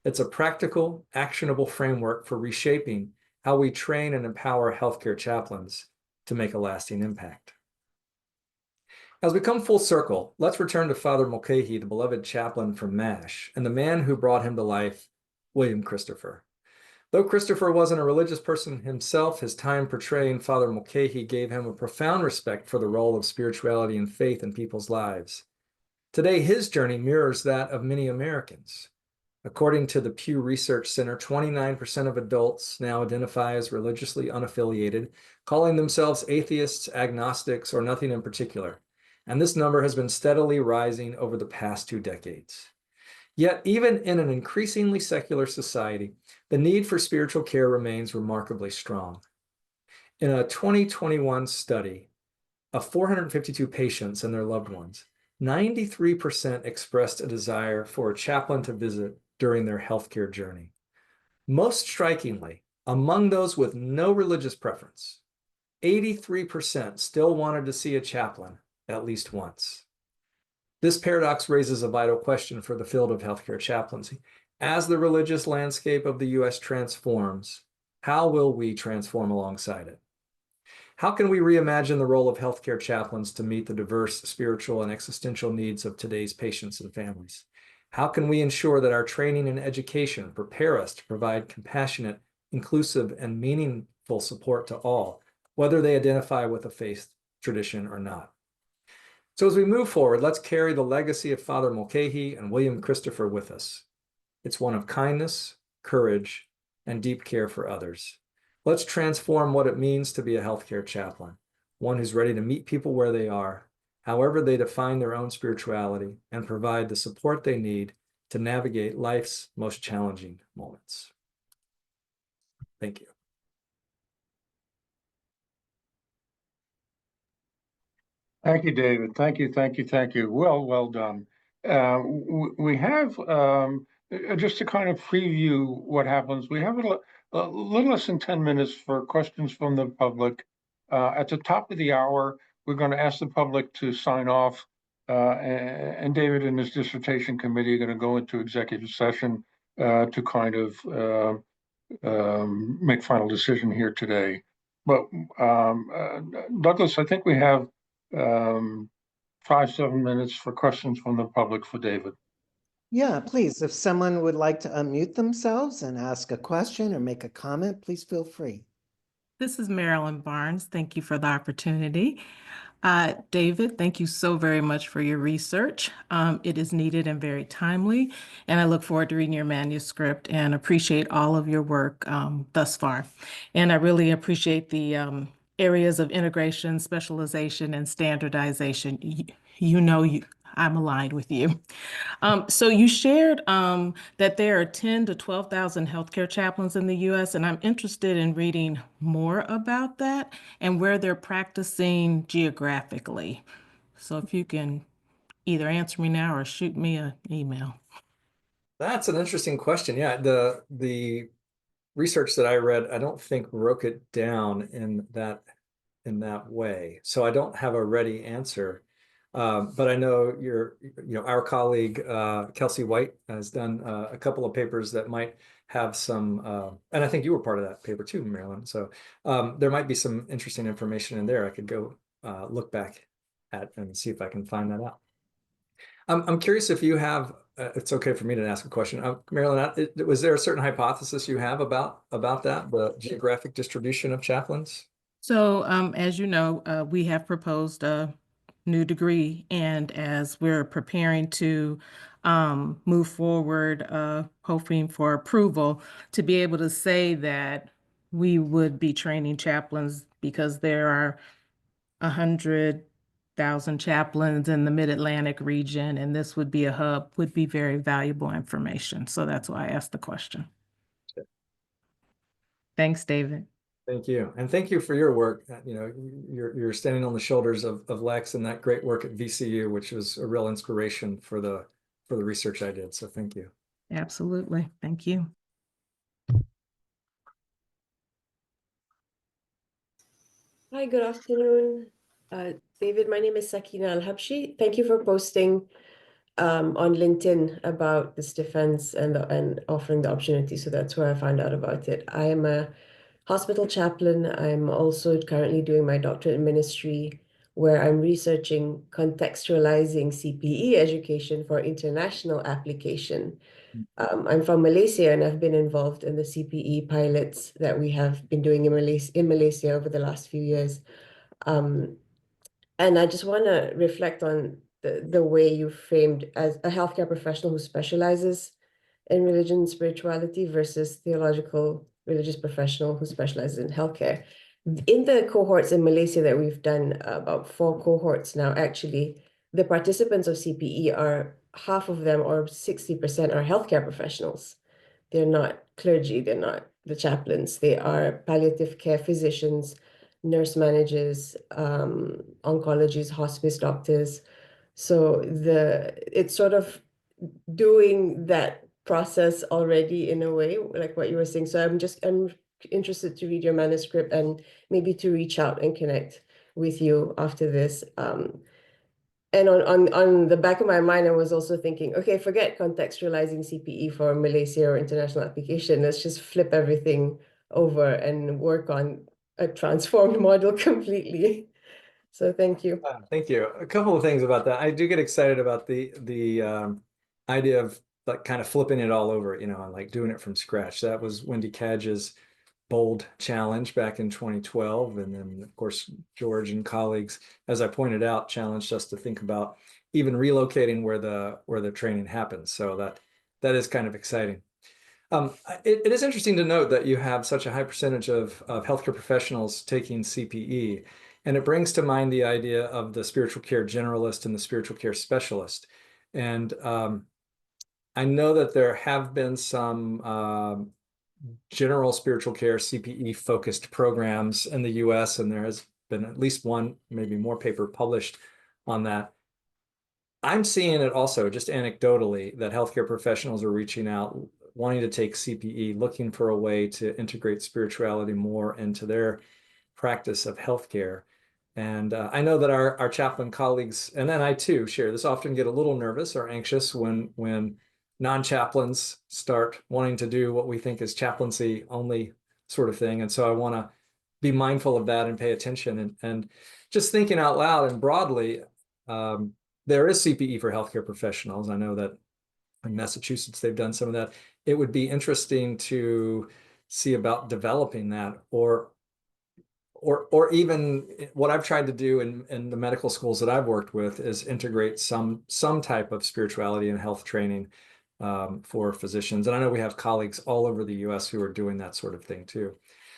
It's a practical, actionable framework for reshaping how we train and empower healthcare chaplains to make a lasting impact. As we come full circle, let's return to Father Mulcahy, the beloved chaplain from MASH, and the man who brought him to life, William Christopher. Though Christopher wasn't a religious person himself, his time portraying Father Mulcahy gave him a profound respect for the role of spirituality and faith in people's lives. Today, his journey mirrors that of many Americans. According to the Pew Research Center, 29% of adults now identify as religiously unaffiliated, calling themselves atheists, agnostics, or nothing in particular. And this number has been steadily rising over the past 2 decades. Yet, even in an increasingly secular society, the need for spiritual care remains remarkably strong. In a 2021 study of 452 patients and their loved ones, 93% expressed a desire for a chaplain to visit during their healthcare journey. Most strikingly, among those with no religious preference, 83% still wanted to see a chaplain at least once. This paradox raises a vital question for the field of healthcare chaplaincy. As the religious landscape of the U.S. transforms, how will we transform alongside it? How can we reimagine the role of healthcare chaplains to meet the diverse spiritual and existential needs of today's patients and families? How can we ensure that our training and education prepare us to provide compassionate, inclusive, and meaningful support to all, whether they identify with a faith tradition or not? So as we move forward, let's carry the legacy of Father Mulcahy and William Christopher with us. It's one of kindness, courage, and deep care for others. Let's transform what it means to be a healthcare chaplain, one who's ready to meet people where they are, however they define their own spirituality, and provide the support they need to navigate life's most challenging moments. Thank you. Thank you, David. Thank you, thank you, thank you. Well done. We have, just to kind of preview what happens, we have a little less than 10 minutes for questions from the public. At the top of the hour, we're going to ask the public to sign off, and David and his dissertation committee are going to go into executive session to kind of make final decision here today. But Douglas, I think we have 5-7 minutes for questions from the public for David. Yeah, please, if someone would like to unmute themselves and ask a question or make a comment, please feel free. This is Marilyn Barnes. Thank you for the opportunity. David, thank you so very much for your research. It is needed and very timely, and I look forward to reading your manuscript and appreciate all of your work thus far. And I really appreciate the areas of integration, specialization, and standardization. I'm aligned with you. So you shared that there are 10 to 12,000 healthcare chaplains in the U.S., and I'm interested in reading more about that and where they're practicing geographically. So if you can either answer me now or shoot me an email. That's an interesting question. Yeah, the research that I read, I don't think broke it down in that way. So I don't have a ready answer. But I know our colleague, Kelsey White, has done a couple of papers that might have some, and I think you were part of that paper too, Marilyn. So there might be some interesting information in there I could go look back at and see if I can find that out. I'm curious if you have, it's okay for me to ask a question. Marilyn, was there a certain hypothesis you have about that, the geographic distribution of chaplains? So as you know, we have proposed a new degree, and as we're preparing to move forward, hoping for approval, to be able to say that we would be training chaplains because there are 100,000 chaplains in the Mid-Atlantic region, and this would be a hub, would be very valuable information. So that's why I asked the question. Thanks, David. Thank you. And thank you for your work. You're standing on the shoulders of Lex and that great work at VCU, which was a real inspiration for the research I did. So thank you. Absolutely. Thank you. Hi, good afternoon. David, my name is Sakina Al-Habshi. Thank you for posting on LinkedIn about this defense and offering the opportunity. So that's where I found out about it. I am a hospital chaplain. I'm also currently doing my doctorate in ministry, where I'm researching contextualizing CPE education for international application. I'm from Malaysia, and I've been involved in the CPE pilots that we have been doing in Malaysia over the last few years. And I just want to reflect on the way you framed as a healthcare professional who specializes in religion and spirituality versus theological religious professional who specializes in healthcare. In the cohorts in Malaysia that we've done, about 4 cohorts now, actually, the participants of CPE are half of them, or 60%, are healthcare professionals. They're not clergy, they're not the chaplains, they are palliative care physicians, nurse managers, oncologists, hospice doctors. So it's sort of doing that process already in a way, like what you were saying. So I'm interested to read your manuscript and maybe to reach out and connect with you after this. And on the back of my mind, I was also thinking, okay, forget contextualizing CPE for Malaysia or international application. Let's just flip everything over and work on a transformed model completely. So thank you. Thank you. A couple of things about that. I do get excited about the idea of like kind of flipping it all over, you know, and like doing it from scratch. That was Wendy Cadge's bold challenge back in 2012. And then, of course, George and colleagues, as I pointed out, challenged us to think about even relocating where the training happens. So that is kind of exciting. It is interesting to note that you have such a high percentage of healthcare professionals taking CPE, and it brings to mind the idea of the spiritual care generalist and the spiritual care specialist. And I know that there have been some general spiritual care CPE focused programs in the US, and there has been at least one, maybe more paper published on that. I'm seeing it also just anecdotally that healthcare professionals are reaching out, wanting to take CPE, looking for a way to integrate spirituality more into their practice of healthcare. And I know that our chaplain colleagues, and then I too share this, often get a little nervous or anxious when non-chaplains start wanting to do what we think is chaplaincy only sort of thing. And so I want to be mindful of that and pay attention. And just thinking out loud and broadly, there is CPE for healthcare professionals. I know that in Massachusetts, they've done some of that. It would be interesting to see about developing that, or even what I've tried to do in the medical schools that I've worked with is integrate some type of spirituality and health training for physicians. And I know we have colleagues all over the US who are doing that sort of thing too.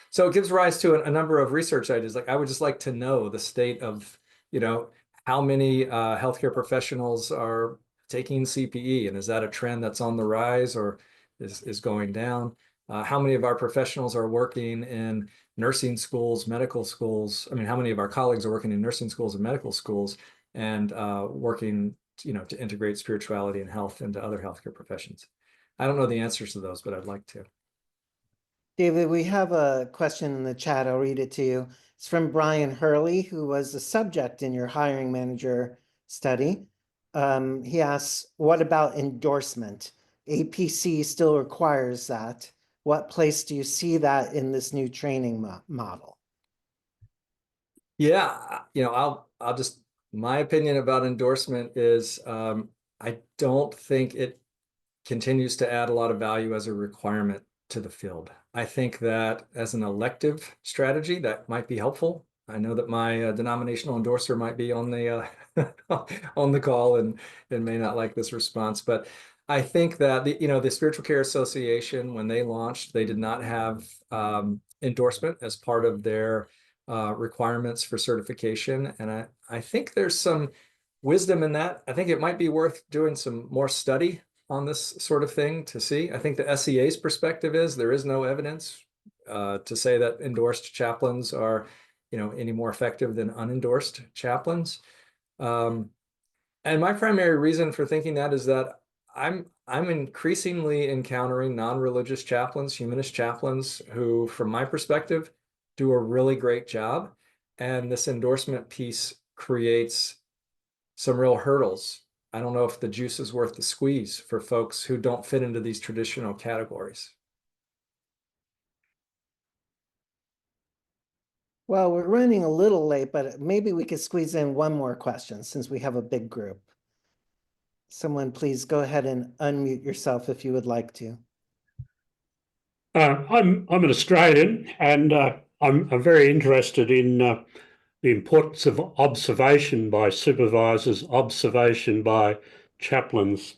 So it gives rise to a number of research ideas. Like I would just like to know the state of, you know, how many healthcare professionals are taking CPE, and is that a trend that's on the rise or is going down? How many of our professionals are working in nursing schools, medical schools? I mean, how many of our colleagues are working in nursing schools and medical schools and working, you know, to integrate spirituality and health into other healthcare professions? I don't know the answers to those, but I'd like to. David, we have a question in the chat. I'll read it to you. It's from Brian Hurley, who was the subject in your hiring manager study. He asks, what about endorsement? APC still requires that. What place do you see that in this new training model? Yeah, you know, I'll just, my opinion about endorsement is I don't think it continues to add a lot of value as a requirement to the field. I think that as an elective strategy, that might be helpful. I know that my denominational endorser might be on the on the call and may not like this response, but I think that the Spiritual Care Association, when they launched, they did not have endorsement as part of their requirements for certification, and I think there's some wisdom in that. I think it might be worth doing some more study on this sort of thing to see. I think the SEA's perspective is there is no evidence to say that endorsed chaplains are, you know, any more effective than unendorsed chaplains. And my primary reason for thinking that is that I'm increasingly encountering non-religious chaplains, humanist chaplains, who, from my perspective, do a really great job. And this endorsement piece creates some real hurdles. I don't know if the juice is worth the squeeze for folks who don't fit into these traditional categories. Well, we're running a little late, but maybe we could squeeze in one more question since we have a big group. Someone please go ahead and unmute yourself if you would like to. I'm an Australian, and I'm very interested in the importance of observation by supervisors, observation by chaplains.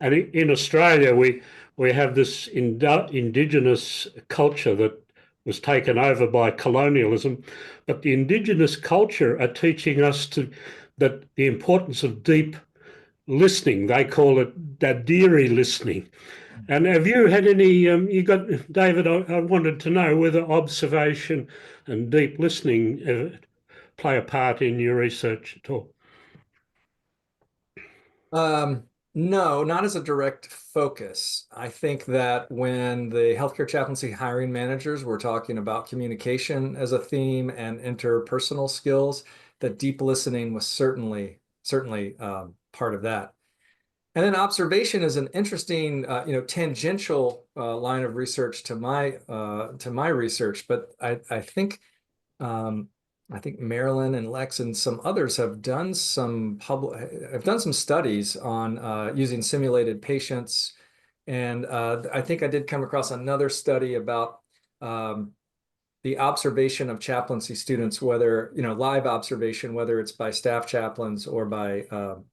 And in Australia, we have this Indigenous culture that was taken over by colonialism, but the Indigenous culture are teaching us that the importance of deep listening. They call it dadiri listening. And have you had any, David, I wanted to know whether observation and deep listening play a part in your research at all? No, not as a direct focus. I think that when the healthcare chaplaincy hiring managers were talking about communication as a theme and interpersonal skills, that deep listening was certainly part of that. And then observation is an interesting, tangential line of research to my research. But I think Marilyn and Lex and some others have done some studies on using simulated patients, and I think I did come across another study about the observation of chaplaincy students, whether, live observation, whether it's by staff chaplains or by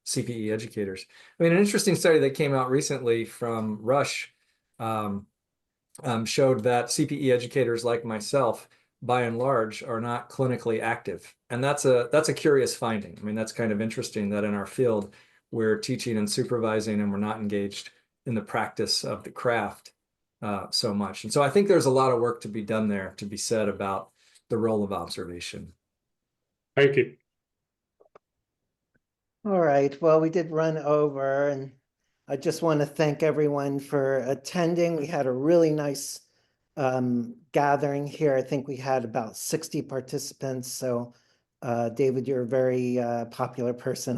CPE educators. I mean, an interesting study that came out recently from Rush showed that CPE educators like myself, by and large, are not clinically active. And that's a curious finding. I mean, that's kind of interesting that in our field, we're teaching and supervising and we're not engaged in the practice of the craft so much. And so I think there's a lot of work to be done there, to be said about the role of observation. Thank you. All right, well, we did run over, and I just want to thank everyone for attending. We had a really nice gathering here. I think we had about 60 participants. So David, you're a very popular person out